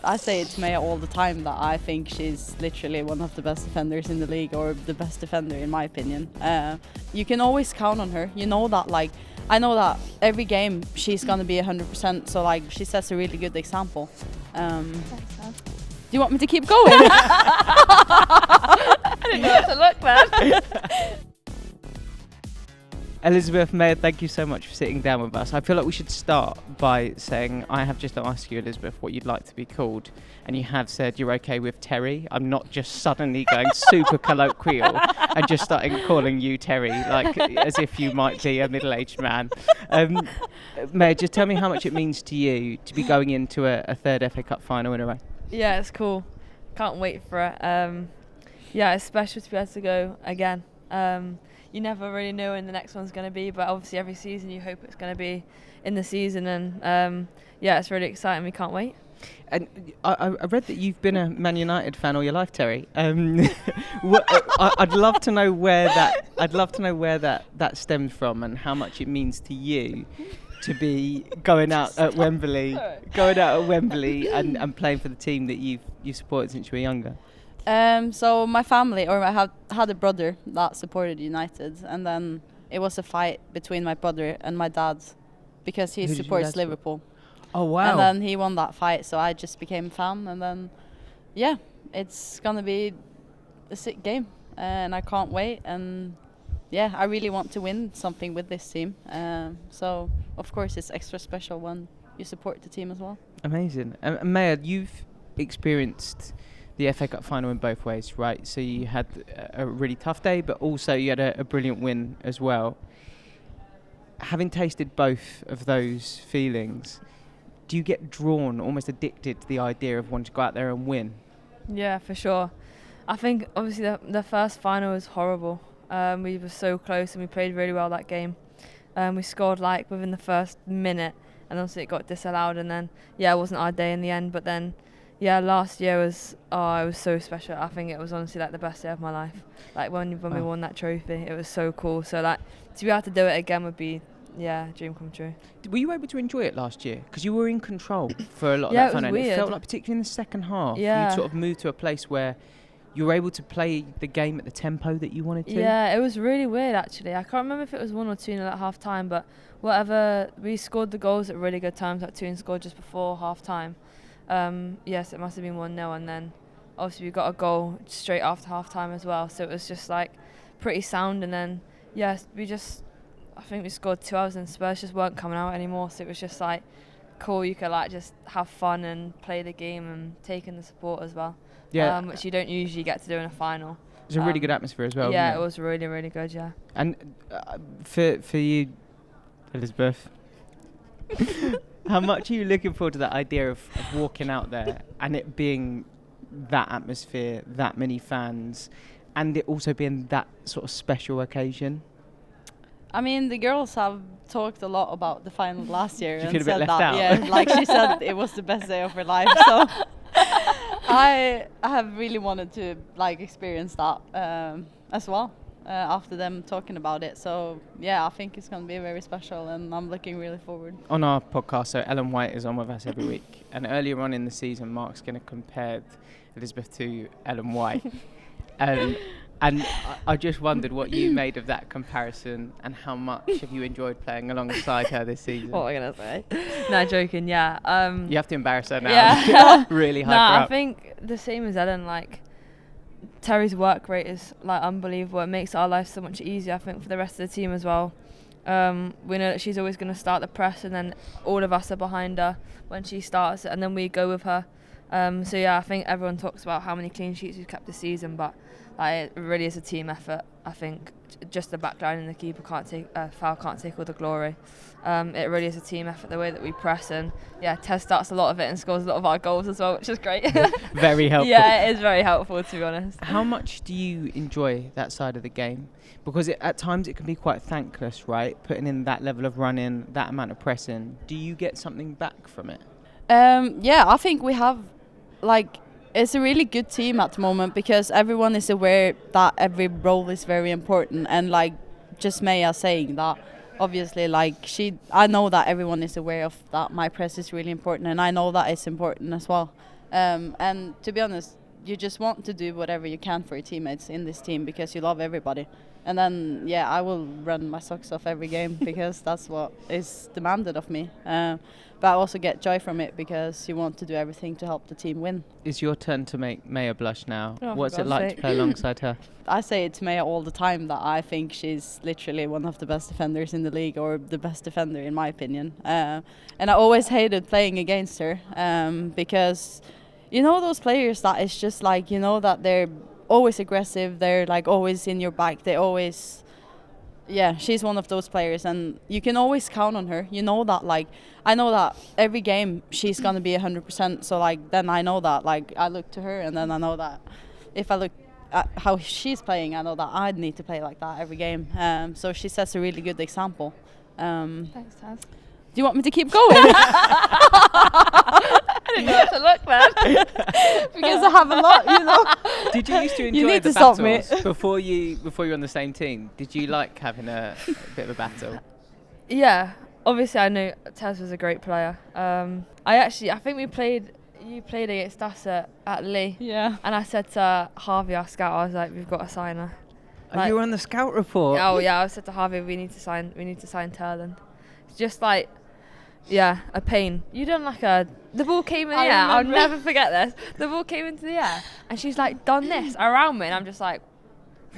I say it to Maya all the time that I think she's literally one of the best defenders in the league, or the best defender in my opinion. You can always count on her. You know that, like, I know that every game she's gonna be 100%. So like she sets a really good example. Do you want me to keep going? I didn't know how to look then. Elisabeth, Maya, thank you so much for sitting down with us. I feel like we should start by saying I have just asked you, Elisabeth, what you'd like to be called, and you have said you're okay with Terry. I'm not just suddenly going super colloquial and just starting calling you Terry, like as if you might be a middle-aged man. Maya, just tell me how much it means to you to be going into a third FA Cup final in a row. Yeah, it's cool. Can't wait for it. Yeah, it's special to be able to go again. You never really know when the next one's going to be, but obviously every season you hope it's going to be in the season, and yeah, it's really exciting. We can't wait. And I read that you've been a Man United fan all your life, Terry. I'd love to know where that stemmed from, and how much it means to you to be going out at Wembley, and playing for the team that you've supported since you were younger. So my family, or I had a brother that supported United, and then it was a fight between my brother and my dad because he supports Liverpool. Oh wow! And then he won that fight, so I just became a fan, and then yeah, it's gonna be a sick game, and I can't wait. And yeah, I really want to win something with this team. So of course it's extra special when you support the team as well. Amazing. Maya, you've experienced the FA Cup final in both ways, right? So you had a really tough day, but also you had a brilliant win as well. Having tasted both of those feelings, do you get drawn, almost addicted to the idea of wanting to go out there and win? Yeah, for sure. I think obviously the first final was horrible. We were so close and we played really well that game. We scored like within the first minute, and obviously it got disallowed, and then yeah, it wasn't our day in the end, but then yeah, last year it was so special. I think it was honestly like the best day of my life. Like when we won that trophy, it was so cool. So like to be able to do it again would be, yeah, dream come true. Were you able to enjoy it last year? Because you were in control for a lot of Yeah, that fun, it was and weird. it felt like, particularly in the second half, Yeah. you sort of moved to a place where you were able to play the game at the tempo that you wanted to. Yeah, it was really weird actually. I can't remember if it was 1 or 2-0 at half time, but whatever, we scored the goals at really good times. Like Toon scored just before half time. Yes, it must have been 1-0, and then obviously we got a goal straight after half time as well. So it was just like pretty sound, and then yes, I think we scored 2 hours, and Spurs just weren't coming out anymore. So it was just like cool. You could like just have fun and play the game and take in the support as well. Yeah, which you don't usually get to do in a final. it was a really good atmosphere as well. Yeah, wasn't it was really, really good. Yeah. And for you, Elisabeth, how much are you looking forward to that idea of walking out there and it being that atmosphere, that many fans, and it also being that sort of special occasion? I mean, the girls have talked a lot about the final last year. Do you and feel a bit said left that, out? Yeah, like she said, it was the best day of her life. So I have really wanted to like experience that as well after them talking about it. So yeah, I think it's going to be very special, and I'm looking really forward. On our podcast, so Ellen White is on with us every week, and earlier on in the season, Mark's going to compare Elisabeth to Ellen White. And I just wondered what you made of that comparison, and how much have you enjoyed playing alongside her this season? What am I going to say? No, joking, yeah. You have to embarrass her now. Yeah. Really hype her I up. think the same as Ellen, like, Terry's work rate is like unbelievable. It makes our life so much easier, I think, for the rest of the team as well. We know that she's always going to start the press, and then all of us are behind her when she starts it, and then we go with her. So yeah, I think everyone talks about how many clean sheets we've kept this season, but it really is a team effort. I think just the back line and the keeper can't take foul can't take all the glory. It really is a team effort, the way that we press, and yeah, Tess starts a lot of it and scores a lot of our goals as well, which is great. Very helpful. Yeah, it is very helpful, to be honest. How much do you enjoy that side of the game? Because at times it can be quite thankless, right? Putting in that level of running, that amount of pressing. Do you get something back from it? Yeah, I think we have it's a really good team at the moment, because everyone is aware that every role is very important, and like just Maya saying that, obviously I know that everyone is aware of that my press is really important, and I know that it's important as well. And to be honest, you just want to do whatever you can for your teammates in this team because you love everybody. And then, yeah, I will run my socks off every game because that's what is demanded of me. But I also get joy from it because you want to do everything to help the team win. It's your turn to make Maya blush now. Oh, What's for it God's like sake. to play alongside her? I say it to Maya all the time that I think she's literally one of the best defenders in the league, or the best defender in my opinion. And I always hated playing against her because you know those players that is just like, you know, that they're always aggressive, they're like always in your back, they always... Yeah, she's one of those players, and you can always count on her. You know that, like, I know that every game she's gonna be 100%. So, like, then I know that, like, I look to her, and then I know that if I look at how she's playing, I know that I need to play like that every game. So she sets a really good example. Thanks, Taz. Do you want me to keep going? I didn't know how to look then. Because I have a lot, you know. Did you used to You enjoy need the to stop me. battles before you were on the same team? Did you like having a bit of a battle? Yeah, obviously I knew Taz was a great player. I think you played against us at Lee. Yeah. And I said to Harvey, our scout, I was like, we've got to sign her. You were on the scout report. Oh yeah, I said to Harvey, we need to sign Terland. It's just like, yeah, a pain. You done like the ball came in the I air. I'll remember. never forget this. The ball came into the air, and she's like done this around me, and I'm just like,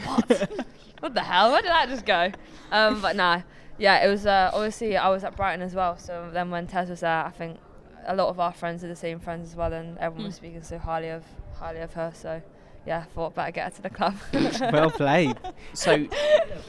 what? What the hell? Where did that just go? But nah, yeah, it was obviously I was at Brighton as well. So then when Tez was there, I think a lot of our friends are the same friends as well, and everyone was speaking so highly of her. So yeah, thought better get her to the club. Well played. So,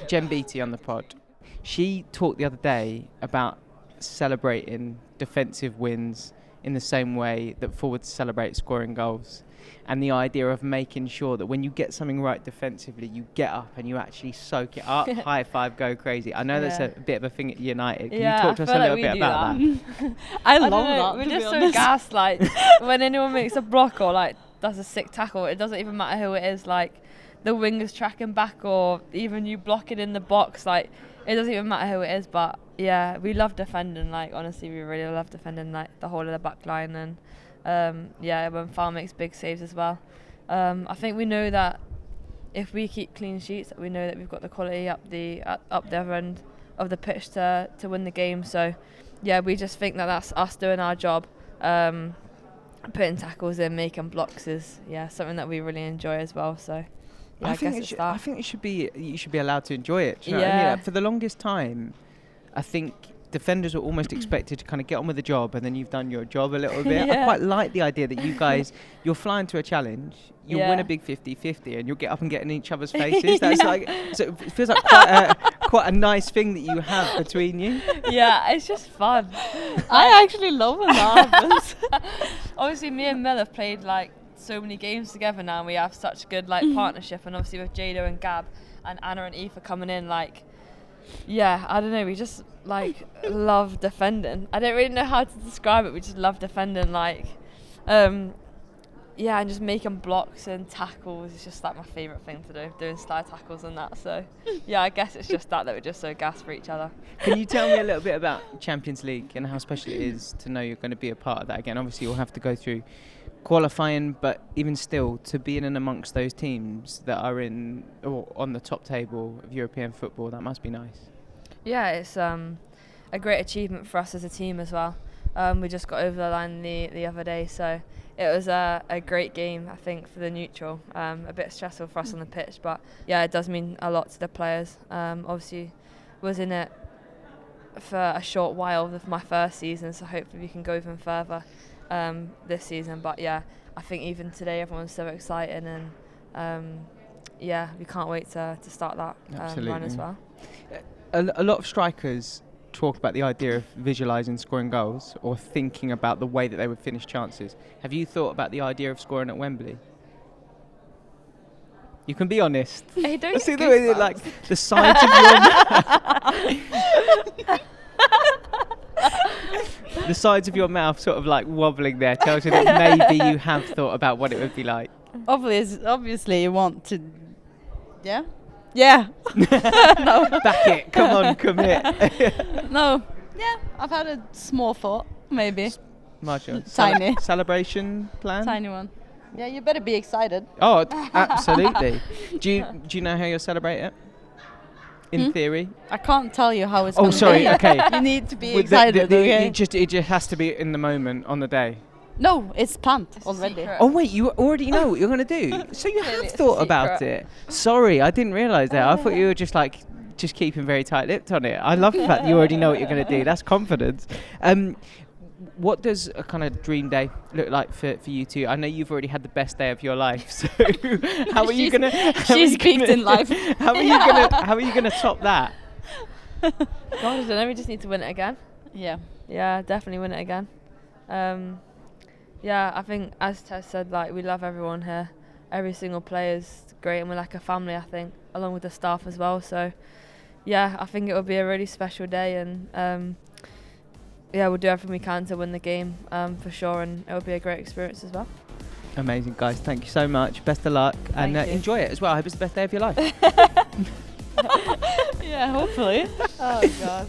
Jen Beattie on the pod, she talked the other day about celebrating defensive wins in the same way that forwards celebrate scoring goals, and the idea of making sure that when you get something right defensively, you get up and you actually soak it up, high five, go crazy. I know that's a bit of a thing at United. Can you talk to us a little bit about that? I don't love know, that. we're to just be so honest. gassed, like when anyone makes a block or like does a sick tackle, it doesn't even matter who it is, like the wingers tracking back or even you blocking in the box, like it doesn't even matter who it is. But yeah, we love defending, like honestly we really love defending like the whole of the back line, and yeah, when Fal makes big saves as well. I think we know that if we keep clean sheets, we know that we've got the quality up the other end of the pitch to win the game. So yeah, we just think that that's us doing our job. Putting tackles in, making blocks is something that we really enjoy as well. So yeah, I guess it's that. I think you should be allowed to enjoy it. Do you know what I mean? Like, for the longest time, I think defenders are almost expected to kind of get on with the job, and then you've done your job a little bit. I quite like the idea that you guys, you'll fly into a challenge, you'll win a big 50-50, and you'll get up and get in each other's faces. That's like, so it feels like quite a nice thing that you have between you. Yeah, it's just fun. I actually love when that happens. Obviously, me and Mel have played like so many games together now, and we have such good like partnership. And obviously with Jado and Gab and Anna and Aoife coming in, like, yeah, I don't know, we just like love defending. I don't really know how to describe it. We just love defending, like, yeah, and just making blocks and tackles is just like my favourite thing to do, doing slide tackles and that. So yeah, I guess it's just that we're just so gassed for each other. Can you tell me a little bit about Champions League and how special it is to know you're going to be a part of that again? Obviously you'll have to go through qualifying, but even still, to be in and amongst those teams that are in or on the top table of European football, that must be nice. Yeah, it's a great achievement for us as a team as well. We just got over the line the other day, so it was a great game, I think, for the neutral. A bit stressful for us on the pitch, but yeah, it does mean a lot to the players. Obviously, was in it for a short while with my first season, so hopefully we can go even further this season. But yeah, I think even today everyone's so excited, and yeah, we can't wait to start that run as well. A lot of strikers talk about the idea of visualising scoring goals or thinking about the way that they would finish chances. Have you thought about the idea of scoring at Wembley? You can be honest. Hey, don't See the way that, like, the sides of your the sides of your mouth sort of like wobbling there tells you that maybe you have thought about what it would be like. Obviously you want to, yeah. No. Back it, come on, commit. No. Yeah, I've had a small thought, maybe. Marshall. Tiny. Celebration plan? Tiny one. Yeah, you better be excited. Oh, absolutely. Do you know how you'll celebrate it? In theory? I can't tell you how it's Oh, going to sorry. be. Okay. You need to be Well, excited, okay? it just has to be in the moment on the day. No, it's planned It's a already. secret. Oh wait, you already know what you're gonna do. So you Clearly have it's a thought about secret. it. Sorry, I didn't realise that. I thought you were just keeping very tight-lipped on it. I love the fact that you already know what you're gonna do. That's confidence. What does a kind of dream day look like for you two? I know you've already had the best day of your life. So how are you gonna? She's peaked in life. How are you gonna top that? God, I don't know, we just need to win it again. Yeah. Yeah, definitely win it again. Yeah, I think as Tess said, like, we love everyone here. Every single player is great, and we're like a family, I think, along with the staff as well. So yeah, I think it will be a really special day, and yeah, we'll do everything we can to win the game for sure, and it will be a great experience as well. Amazing, guys. Thank you so much. Best of luck, and Thank you. enjoy it as well. I hope it's the best day of your life. Yeah, hopefully. Oh God.